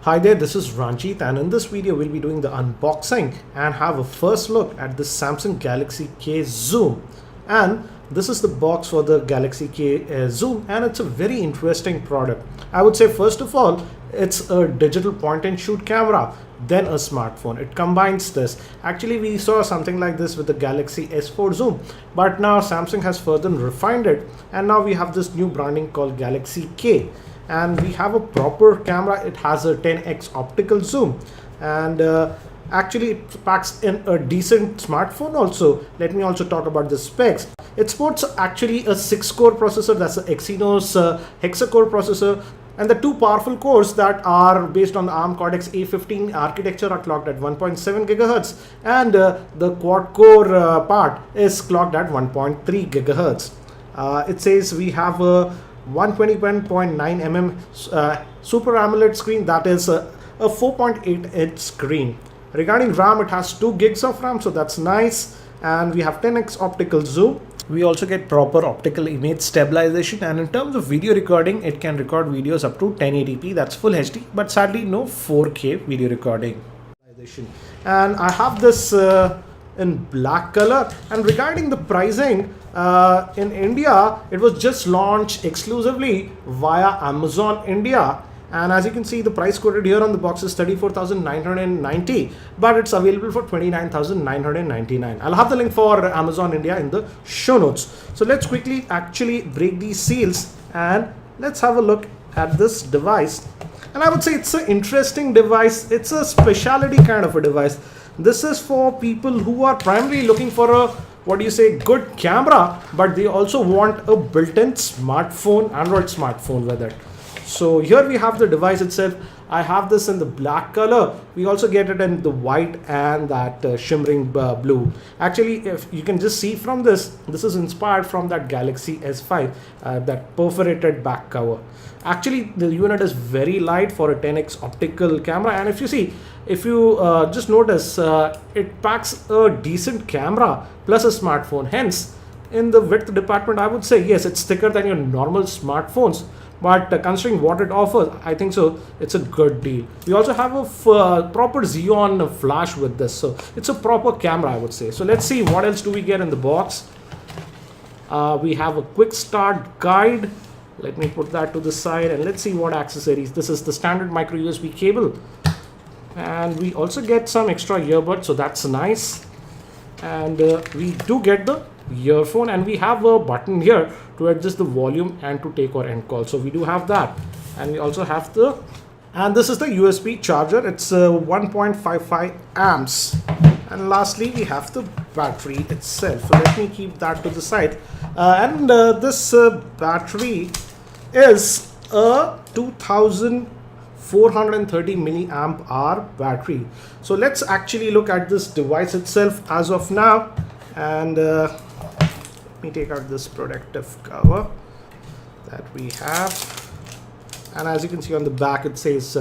Hi there, this is Ranjit, and in this video we'll be doing the unboxing and have a first look at the Samsung Galaxy K Zoom. And this is the box for the Galaxy K Zoom, and it's a very interesting product. I would say first of all, it's a digital point and shoot camera, then a smartphone. It combines this. Actually, we saw something like this with the Galaxy S4 Zoom, but now Samsung has further refined it, and now we have this new branding called Galaxy K. And we have a proper camera. It has a 10x optical zoom, and actually it packs in a decent smartphone also. Let me also talk about the specs. It sports actually a 6-core processor, that's a Exynos hexa-core processor, and the two powerful cores that are based on the ARM Cortex A15 architecture are clocked at 1.7 gigahertz, and the quad-core part is clocked at 1.3 gigahertz. It says we have a 121.9 mm Super AMOLED screen, that is a 4.8 inch screen. Regarding RAM, it has 2 gigs of RAM, so that's nice, and we have 10x optical zoom. We also get proper optical image stabilization, and in terms of video recording, it can record videos up to 1080p, that's full HD, but sadly no 4K video recording. And I have this in black color. And regarding the pricing, in India it was just launched exclusively via Amazon India, and as you can see, the price quoted here on the box is 34,990, but it's available for 29,999. I'll have the link for Amazon India in the show notes. So let's quickly actually break these seals and let's have a look at this device. And I would say it's an interesting device. It's a specialty kind of a device. This is for people who are primarily looking for a good camera, but they also want a built-in smartphone, Android smartphone with it. So here we have the device itself. I have this in the black color. We also get it in the white and that shimmering blue. Actually, if you can just see from this is inspired from that Galaxy S5, that perforated back cover. Actually, the unit is very light for a 10x optical camera, and if you just notice, it packs a decent camera plus a smartphone. Hence, in the width department, I would say yes, it's thicker than your normal smartphones, but considering what it offers, I think so it's a good deal. We also have a proper Xeon flash with this, so it's a proper camera, I would say. So let's see what else do we get in the box. We have a quick start guide. Let me put that to the side, and let's see what accessories. This is the standard micro USB cable, and we also get some extra earbuds, so that's nice. And we do get the earphone, and we have a button here to adjust the volume and to take our end call, so we do have that. And we also have and this is the USB charger. It's 1.55 amps. And lastly, we have the battery itself. So let me keep that to the side. This battery is a 2430 milliamp hour battery. So let's actually look at this device itself as of now. And let me take out this protective cover that we have. And as you can see on the back, it says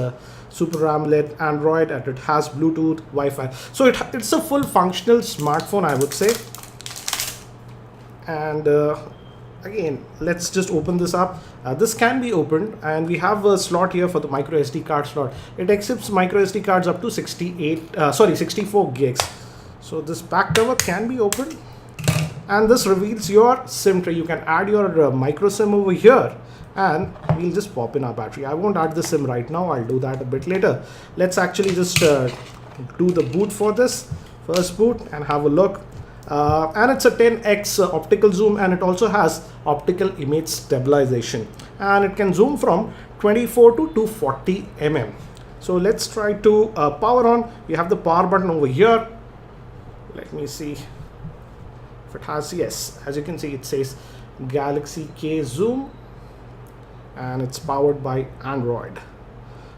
Super AMOLED Android, and it has Bluetooth, Wi-Fi. So it's a full functional smartphone, I would say. And again, let's just open this up. This can be opened, and we have a slot here for the micro SD card slot. It accepts micro SD cards up to 64 gigs. So this back cover can be opened, and this reveals your SIM tray. You can add your micro SIM over here, and we'll just pop in our battery. I won't add the SIM right now, I'll do that a bit later. Let's actually just do the boot for this. First boot and have a look. And it's a 10x optical zoom, and it also has optical image stabilization, and it can zoom from 24 to 240 mm. So let's try to power on. We have the power button over here. Let me see if it has. Yes, as you can see, it says Galaxy K Zoom, and it's powered by Android.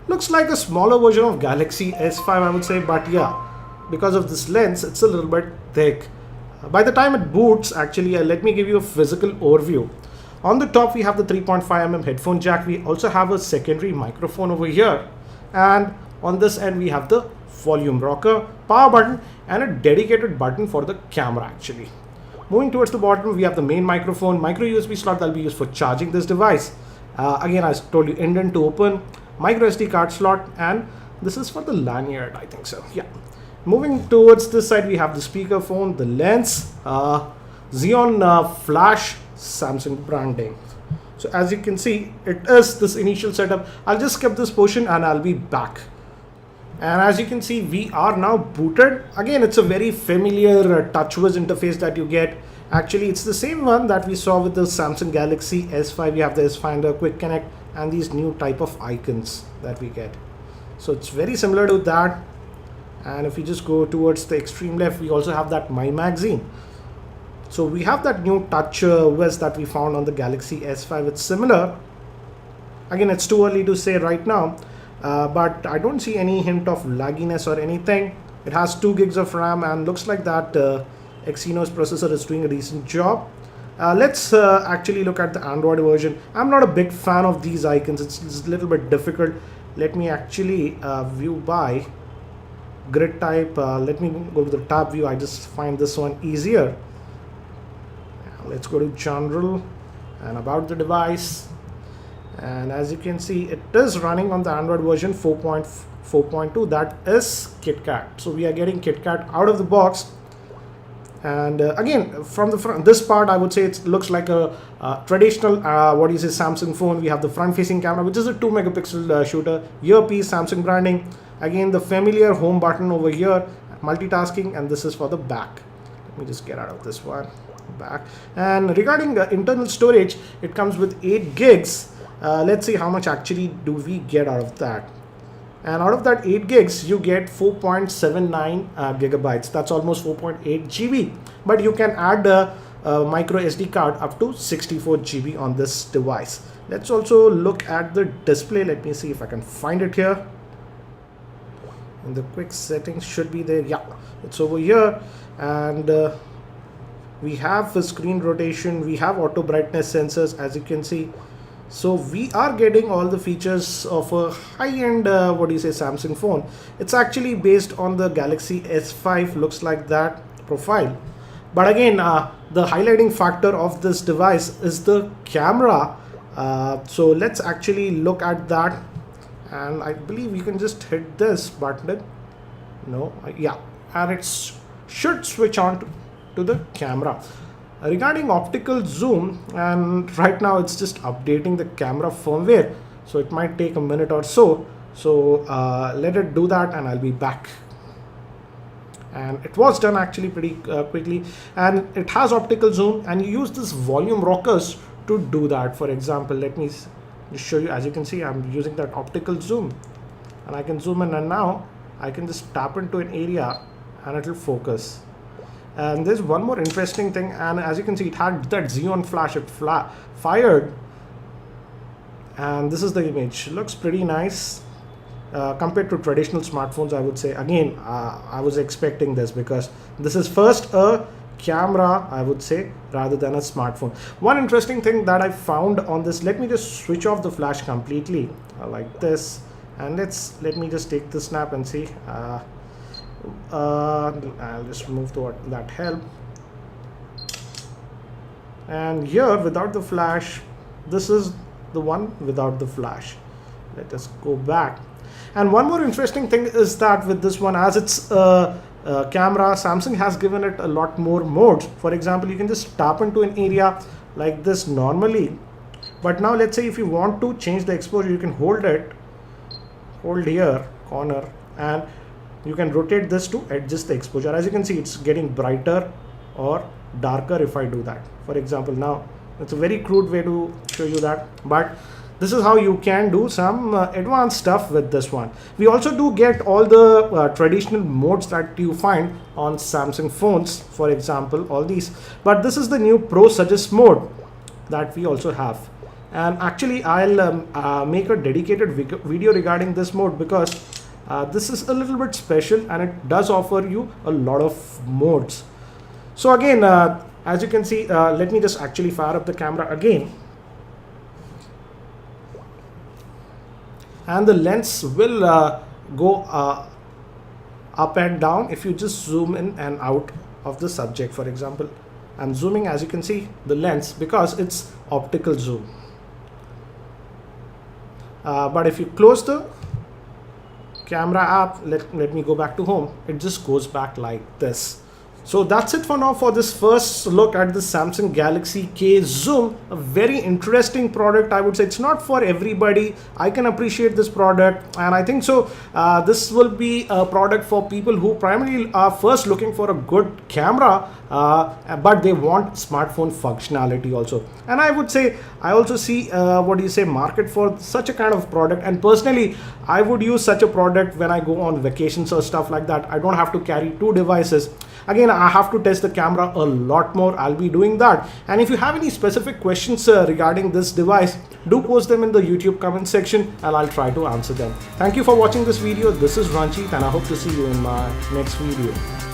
Looks like a smaller version of Galaxy S5, I would say, but yeah, because of this lens, it's a little bit thick. By the time it boots, actually, let me give you a physical overview. On the top, we have the 3.5 mm headphone jack. We also have a secondary microphone over here, and on this end, we have the volume rocker, power button, and a dedicated button for the camera actually. Moving towards the bottom, we have the main microphone, micro USB slot that will be used for charging this device. Again, I told you, indent to open. micro SD card slot, and this is for the lanyard, I think so. Yeah. Moving towards this side, we have the speaker phone, the lens, Xeon flash, Samsung branding. So as you can see, it is this initial setup. I'll just skip this portion and I'll be back. And as you can see, we are now booted. Again, it's a very familiar TouchWiz interface that you get. Actually, it's the same one that we saw with the Samsung Galaxy S5. We have the S Finder, Quick Connect, and these new type of icons that we get. So it's very similar to that. And if we just go towards the extreme left, we also have that My Magazine. So we have that new TouchWiz that we found on the Galaxy S5. It's similar. Again, it's too early to say right now, but I don't see any hint of lagginess or anything. It has 2 gigs of RAM and looks like that Exynos processor is doing a decent job. Let's actually look at the Android version. I'm not a big fan of these icons. It's a little bit difficult. Let me actually view by grid type. Let me go to the tab view. I just find this one easier. Let's go to general and about the device, and as you can see, it is running on the Android version 4.4.2. that is KitKat. So we are getting KitKat out of the box. And again, from the front, this part I would say it looks like a traditional Samsung phone. We have the front facing camera, which is a 2 megapixel shooter, earpiece, Samsung branding. Again, the familiar home button over here, multitasking, and this is for the back. Let me just get out of this one. Back. And regarding internal storage, it comes with 8 gigs. Let's see how much actually do we get out of that. And out of that 8 gigs, you get 4.79 gigabytes. That's almost 4.8 GB. But you can add a micro SD card up to 64 GB on this device. Let's also look at the display. Let me see if I can find it here. And the quick settings should be there. Yeah, it's over here. And we have the screen rotation, we have auto brightness sensors, as you can see. So we are getting all the features of a high-end Samsung phone. It's actually based on the Galaxy S5, looks like that profile. But again, the highlighting factor of this device is the camera. So let's actually look at that, and I believe you can just hit this button. No, yeah, and it should switch on to the camera. Regarding optical zoom, and right now it's just updating the camera firmware, so it might take a minute or so. So let it do that and I'll be back. And it was done actually pretty quickly, and it has optical zoom, and you use this volume rockers to do that. For example, let me just show you. As you can see, I'm using that optical zoom, and I can zoom in, and now I can just tap into an area and it will focus. And there's one more interesting thing, and as you can see, it had that Xeon flash. It fired, and this is the image. Looks pretty nice compared to traditional smartphones, I would say. Again, I was expecting this because this is first a camera, I would say, rather than a smartphone. One interesting thing that I found on this, let me just switch off the flash completely like this, and let me just take the snap and see. I'll just move to that help, and here without the flash, this is the one without the flash. Let us go back. And one more interesting thing is that with this one, as it's a camera, Samsung has given it a lot more modes. For example, you can just tap into an area like this normally, but now let's say if you want to change the exposure, you can hold here corner, and you can rotate this to adjust the exposure. As you can see, it's getting brighter or darker if I do that. For example, now it's a very crude way to show you that, but this is how you can do some advanced stuff with this one. We also do get all the traditional modes that you find on Samsung phones, for example, all these. But this is the new Pro Suggest mode that we also have. And actually, I'll make a dedicated video regarding this mode because this is a little bit special and it does offer you a lot of modes. So again, as you can see, let me just actually fire up the camera again. And the lens will go up and down if you just zoom in and out of the subject. For example, I'm zooming, as you can see, the lens, because it's optical zoom. But if you close the camera app, let me go back to home, it just goes back like this. So that's it for now for this first look at the Samsung Galaxy K Zoom. A very interesting product, I would say. It's not for everybody. I can appreciate this product, and I think so this will be a product for people who primarily are first looking for a good camera, but they want smartphone functionality also. And I would say I also see market for such a kind of product, and personally I would use such a product when I go on vacations or stuff like that. I don't have to carry two devices. Again, I have to test the camera a lot more. I'll be doing that. And if you have any specific questions regarding this device, do post them in the YouTube comment section and I'll try to answer them. Thank you for watching this video. This is Ranjit and I hope to see you in my next video.